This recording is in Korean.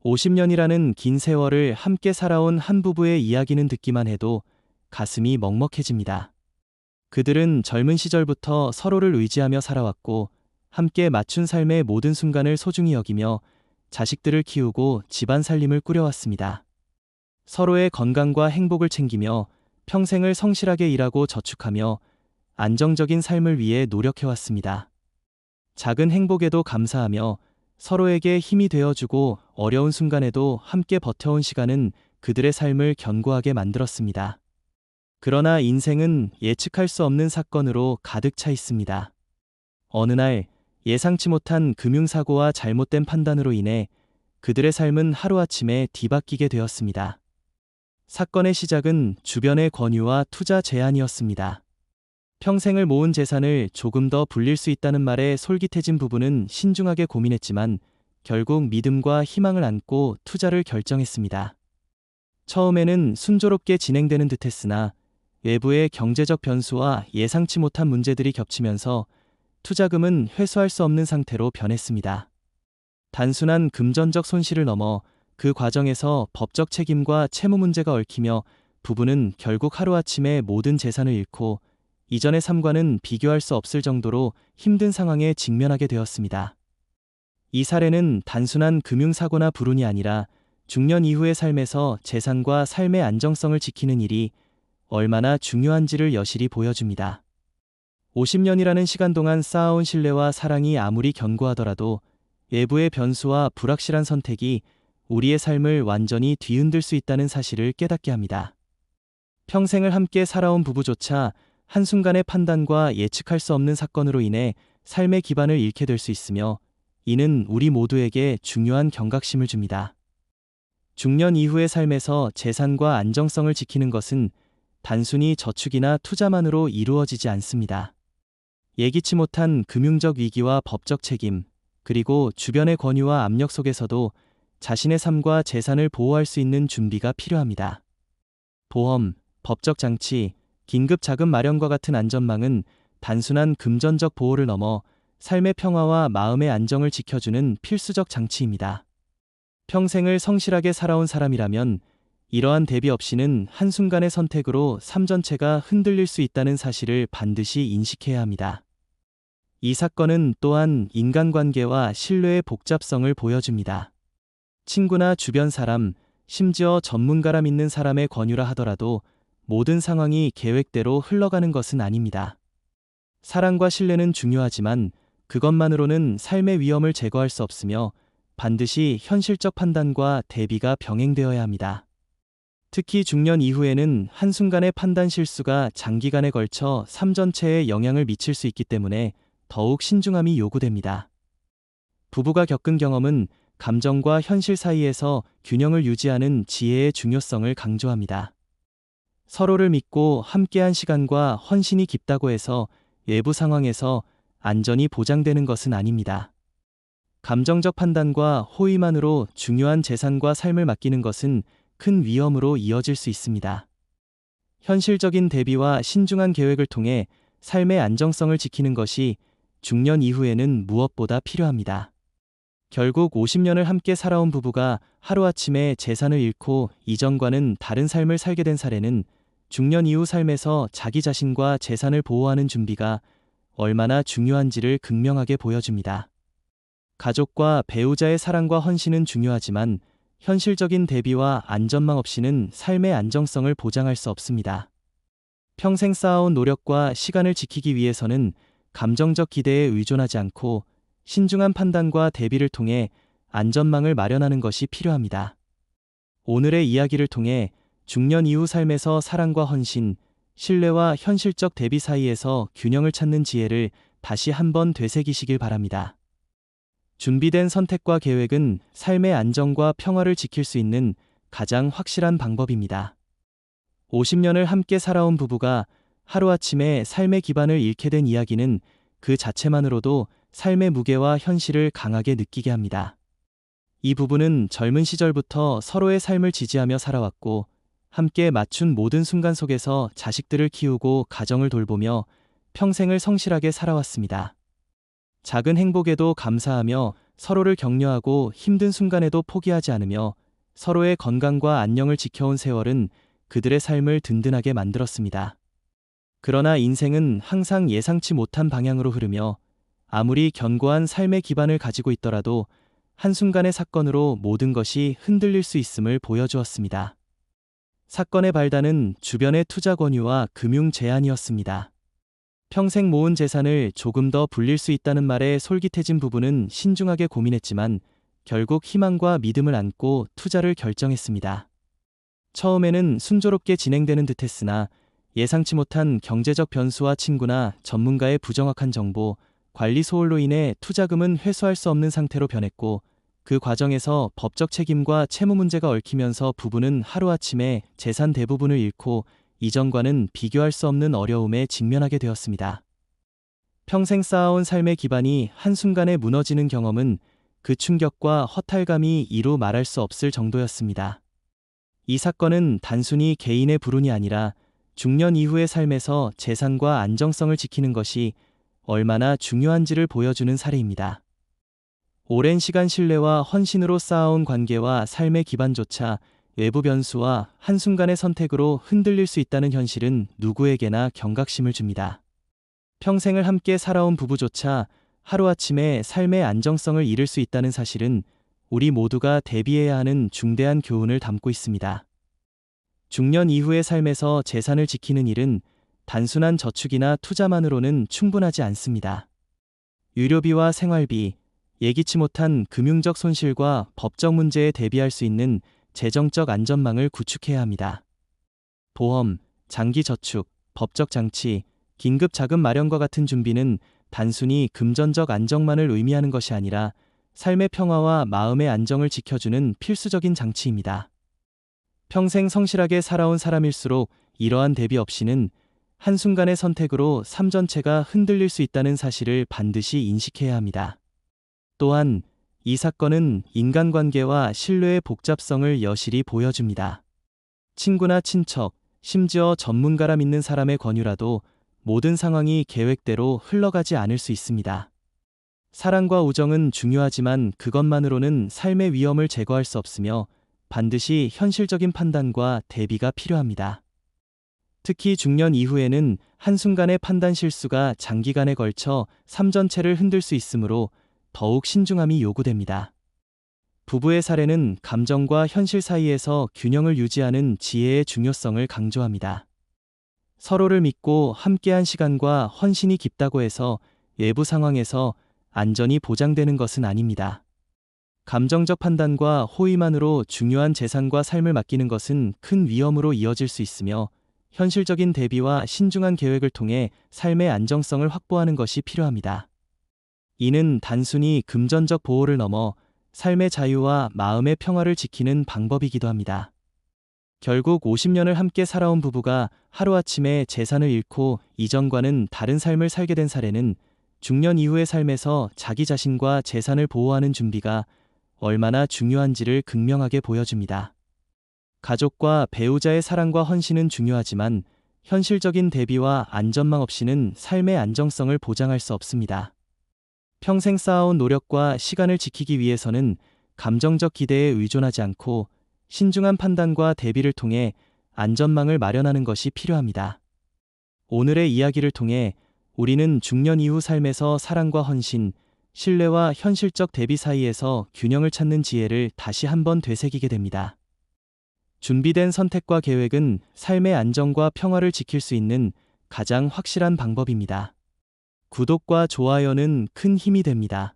50년이라는 긴 세월을 함께 살아온 한 부부의 이야기는 듣기만 해도 가슴이 먹먹해집니다. 그들은 젊은 시절부터 서로를 의지하며 살아왔고, 함께 맞춘 삶의 모든 순간을 소중히 여기며 자식들을 키우고 집안 살림을 꾸려왔습니다. 서로의 건강과 행복을 챙기며 평생을 성실하게 일하고 저축하며 안정적인 삶을 위해 노력해왔습니다. 작은 행복에도 감사하며 서로에게 힘이 되어주고 어려운 순간에도 함께 버텨온 시간은 그들의 삶을 견고하게 만들었습니다. 그러나 인생은 예측할 수 없는 사건으로 가득 차 있습니다. 어느 날 예상치 못한 금융사고와 잘못된 판단으로 인해 그들의 삶은 하루아침에 뒤바뀌게 되었습니다. 사건의 시작은 주변의 권유와 투자 제안이었습니다. 평생을 모은 재산을 조금 더 불릴 수 있다는 말에 솔깃해진 부부는 신중하게 고민했지만 결국 믿음과 희망을 안고 투자를 결정했습니다. 처음에는 순조롭게 진행되는 듯했으나 외부의 경제적 변수와 예상치 못한 문제들이 겹치면서 투자금은 회수할 수 없는 상태로 변했습니다. 단순한 금전적 손실을 넘어 그 과정에서 법적 책임과 채무 문제가 얽히며 부부는 결국 하루아침에 모든 재산을 잃고 이전의 삶과는 비교할 수 없을 정도로 힘든 상황에 직면하게 되었습니다. 이 사례는 단순한 금융사고나 불운이 아니라 중년 이후의 삶에서 재산과 삶의 안정성을 지키는 일이 얼마나 중요한지를 여실히 보여줍니다. 50년이라는 시간 동안 쌓아온 신뢰와 사랑이 아무리 견고하더라도 외부의 변수와 불확실한 선택이 우리의 삶을 완전히 뒤흔들 수 있다는 사실을 깨닫게 합니다. 평생을 함께 살아온 부부조차 한순간의 판단과 예측할 수 없는 사건으로 인해 삶의 기반을 잃게 될 수 있으며, 이는 우리 모두에게 중요한 경각심을 줍니다. 중년 이후의 삶에서 재산과 안정성을 지키는 것은 단순히 저축이나 투자만으로 이루어지지 않습니다. 예기치 못한 금융적 위기와 법적 책임, 그리고 주변의 권유와 압력 속에서도 자신의 삶과 재산을 보호할 수 있는 준비가 필요합니다. 보험, 법적 장치, 긴급 자금 마련과 같은 안전망은 단순한 금전적 보호를 넘어 삶의 평화와 마음의 안정을 지켜주는 필수적 장치입니다. 평생을 성실하게 살아온 사람이라면 이러한 대비 없이는 한순간의 선택으로 삶 전체가 흔들릴 수 있다는 사실을 반드시 인식해야 합니다. 이 사건은 또한 인간관계와 신뢰의 복잡성을 보여줍니다. 친구나 주변 사람, 심지어 전문가라 믿는 사람의 권유라 하더라도 모든 상황이 계획대로 흘러가는 것은 아닙니다. 사랑과 신뢰는 중요하지만 그것만으로는 삶의 위험을 제거할 수 없으며 반드시 현실적 판단과 대비가 병행되어야 합니다. 특히 중년 이후에는 한순간의 판단 실수가 장기간에 걸쳐 삶 전체에 영향을 미칠 수 있기 때문에 더욱 신중함이 요구됩니다. 부부가 겪은 경험은 감정과 현실 사이에서 균형을 유지하는 지혜의 중요성을 강조합니다. 서로를 믿고 함께한 시간과 헌신이 깊다고 해서 외부 상황에서 안전이 보장되는 것은 아닙니다. 감정적 판단과 호의만으로 중요한 재산과 삶을 맡기는 것은 큰 위험으로 이어질 수 있습니다. 현실적인 대비와 신중한 계획을 통해 삶의 안정성을 지키는 것이 중년 이후에는 무엇보다 필요합니다. 결국 50년을 함께 살아온 부부가 하루아침에 재산을 잃고 이전과는 다른 삶을 살게 된 사례는 중년 이후 삶에서 자기 자신과 재산을 보호하는 준비가 얼마나 중요한지를 극명하게 보여줍니다. 가족과 배우자의 사랑과 헌신은 중요하지만 현실적인 대비와 안전망 없이는 삶의 안정성을 보장할 수 없습니다. 평생 쌓아온 노력과 시간을 지키기 위해서는 감정적 기대에 의존하지 않고 신중한 판단과 대비를 통해 안전망을 마련하는 것이 필요합니다. 오늘의 이야기를 통해 중년 이후 삶에서 사랑과 헌신, 신뢰와 현실적 대비 사이에서 균형을 찾는 지혜를 다시 한번 되새기시길 바랍니다. 준비된 선택과 계획은 삶의 안정과 평화를 지킬 수 있는 가장 확실한 방법입니다. 50년을 함께 살아온 부부가 하루아침에 삶의 기반을 잃게 된 이야기는 그 자체만으로도 삶의 무게와 현실을 강하게 느끼게 합니다. 이 부부는 젊은 시절부터 서로의 삶을 지지하며 살아왔고, 함께 맞춘 모든 순간 속에서 자식들을 키우고 가정을 돌보며 평생을 성실하게 살아왔습니다. 작은 행복에도 감사하며 서로를 격려하고 힘든 순간에도 포기하지 않으며 서로의 건강과 안녕을 지켜온 세월은 그들의 삶을 든든하게 만들었습니다. 그러나 인생은 항상 예상치 못한 방향으로 흐르며 아무리 견고한 삶의 기반을 가지고 있더라도 한순간의 사건으로 모든 것이 흔들릴 수 있음을 보여주었습니다. 사건의 발단은 주변의 투자 권유와 금융 제한이었습니다. 평생 모은 재산을 조금 더 불릴 수 있다는 말에 솔깃해진 부부는 신중하게 고민했지만 결국 희망과 믿음을 안고 투자를 결정했습니다. 처음에는 순조롭게 진행되는 듯했으나 예상치 못한 경제적 변수와 친구나 전문가의 부정확한 정보, 관리 소홀로 인해 투자금은 회수할 수 없는 상태로 변했고 그 과정에서 법적 책임과 채무 문제가 얽히면서 부부는 하루아침에 재산 대부분을 잃고 이전과는 비교할 수 없는 어려움에 직면하게 되었습니다. 평생 쌓아온 삶의 기반이 한순간에 무너지는 경험은 그 충격과 허탈감이 이루 말할 수 없을 정도였습니다. 이 사건은 단순히 개인의 불운이 아니라 중년 이후의 삶에서 재산과 안정성을 지키는 것이 얼마나 중요한지를 보여주는 사례입니다. 오랜 시간 신뢰와 헌신으로 쌓아온 관계와 삶의 기반조차 외부 변수와 한순간의 선택으로 흔들릴 수 있다는 현실은 누구에게나 경각심을 줍니다. 평생을 함께 살아온 부부조차 하루아침에 삶의 안정성을 잃을 수 있다는 사실은 우리 모두가 대비해야 하는 중대한 교훈을 담고 있습니다. 중년 이후의 삶에서 재산을 지키는 일은 단순한 저축이나 투자만으로는 충분하지 않습니다. 유료비와 생활비, 예기치 못한 금융적 손실과 법적 문제에 대비할 수 있는 재정적 안전망을 구축해야 합니다. 보험, 장기 저축, 법적 장치, 긴급 자금 마련과 같은 준비는 단순히 금전적 안정만을 의미하는 것이 아니라 삶의 평화와 마음의 안정을 지켜주는 필수적인 장치입니다. 평생 성실하게 살아온 사람일수록 이러한 대비 없이는 한순간의 선택으로 삶 전체가 흔들릴 수 있다는 사실을 반드시 인식해야 합니다. 또한 이 사건은 인간관계와 신뢰의 복잡성을 여실히 보여줍니다. 친구나 친척, 심지어 전문가라 믿는 사람의 권유라도 모든 상황이 계획대로 흘러가지 않을 수 있습니다. 사랑과 우정은 중요하지만 그것만으로는 삶의 위험을 제거할 수 없으며 반드시 현실적인 판단과 대비가 필요합니다. 특히 중년 이후에는 한순간의 판단 실수가 장기간에 걸쳐 삶 전체를 흔들 수 있으므로 더욱 신중함이 요구됩니다. 부부의 사례는 감정과 현실 사이에서 균형을 유지하는 지혜의 중요성을 강조합니다. 서로를 믿고 함께한 시간과 헌신이 깊다고 해서 외부 상황에서 안전이 보장되는 것은 아닙니다. 감정적 판단과 호의만으로 중요한 재산과 삶을 맡기는 것은 큰 위험으로 이어질 수 있으며 현실적인 대비와 신중한 계획을 통해 삶의 안정성을 확보하는 것이 필요합니다. 이는 단순히 금전적 보호를 넘어 삶의 자유와 마음의 평화를 지키는 방법이기도 합니다. 결국 50년을 함께 살아온 부부가 하루아침에 재산을 잃고 이전과는 다른 삶을 살게 된 사례는 중년 이후의 삶에서 자기 자신과 재산을 보호하는 준비가 얼마나 중요한지를 극명하게 보여줍니다. 가족과 배우자의 사랑과 헌신은 중요하지만 현실적인 대비와 안전망 없이는 삶의 안정성을 보장할 수 없습니다. 평생 쌓아온 노력과 시간을 지키기 위해서는 감정적 기대에 의존하지 않고 신중한 판단과 대비를 통해 안전망을 마련하는 것이 필요합니다. 오늘의 이야기를 통해 우리는 중년 이후 삶에서 사랑과 헌신, 신뢰와 현실적 대비 사이에서 균형을 찾는 지혜를 다시 한번 되새기게 됩니다. 준비된 선택과 계획은 삶의 안정과 평화를 지킬 수 있는 가장 확실한 방법입니다. 구독과 좋아요는 큰 힘이 됩니다.